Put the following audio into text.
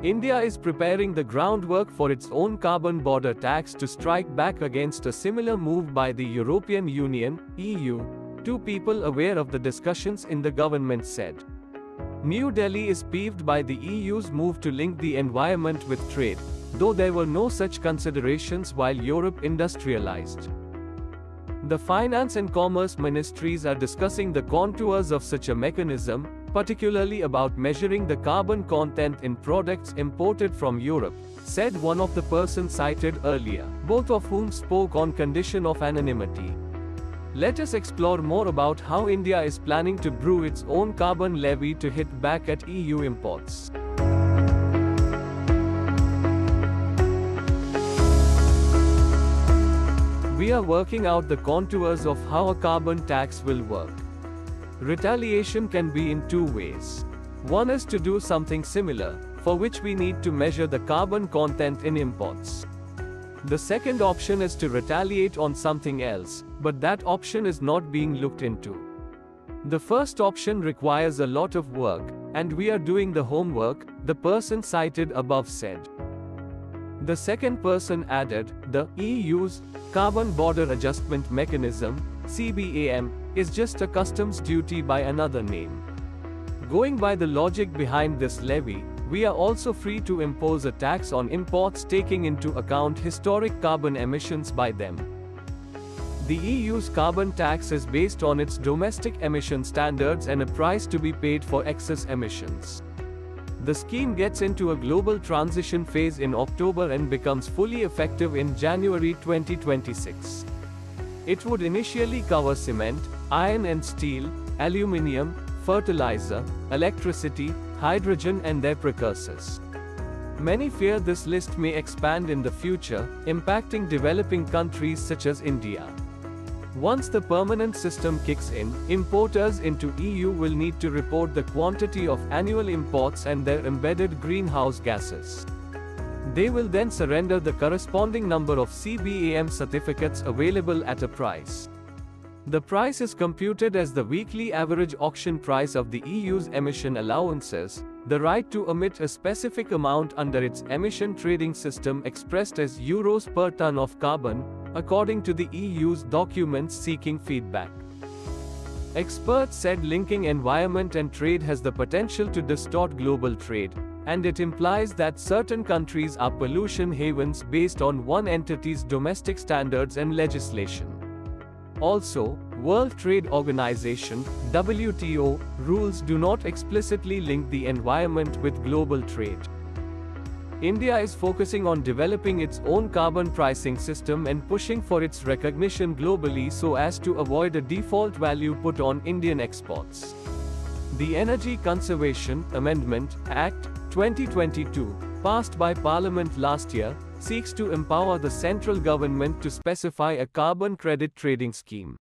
India is preparing the groundwork for its own carbon border tax to strike back against a similar move by the European Union, EU. Two people aware of the discussions in the government said. New Delhi is peeved by the EU's move to link the environment with trade, though there were no such considerations while Europe industrialized. The Finance and Commerce Ministries are discussing the contours of such a mechanism, particularly about measuring the carbon content in products imported from Europe, said one of the persons cited earlier, both of whom spoke on condition of anonymity. Let us explore more about how India is planning to brew its own carbon levy to hit back at EU imports. We are working out the contours of how a carbon tax will work. Retaliation can be in two ways. One is to do something similar, for which we need to measure the carbon content in imports. The second option is to retaliate on something else, but that option is not being looked into. The first option requires a lot of work, and we are doing the homework, the person cited above said. The second person added, the EU's Carbon Border Adjustment Mechanism, CBAM, is just a customs duty by another name. Going by the logic behind this levy, we are also free to impose a tax on imports taking into account historic carbon emissions by them. The EU's carbon tax is based on its domestic emission standards and a price to be paid for excess emissions. The scheme gets into a global transition phase in October and becomes fully effective in January 2026. It would initially cover cement, iron and steel, aluminium, fertilizer, electricity, hydrogen and their precursors. Many fear this list may expand in the future, impacting developing countries such as India. Once the permanent system kicks in, importers into EU will need to report the quantity of annual imports and their embedded greenhouse gases. They will then surrender the corresponding number of CBAM certificates available at a price. The price is computed as the weekly average auction price of the EU's emission allowances, the right to emit a specific amount under its emission trading system expressed as euros per ton of carbon, according to the EU's documents seeking feedback. Experts said linking environment and trade has the potential to distort global trade, and it implies that certain countries are pollution havens based on one entity's domestic standards and legislation. Also, World Trade Organization (WTO) rules do not explicitly link the environment with global trade. India is focusing on developing its own carbon pricing system and pushing for its recognition globally so as to avoid a default value put on Indian exports. The Energy Conservation Amendment Act 2022, passed by Parliament last year, seeks to empower the central government to specify a carbon credit trading scheme.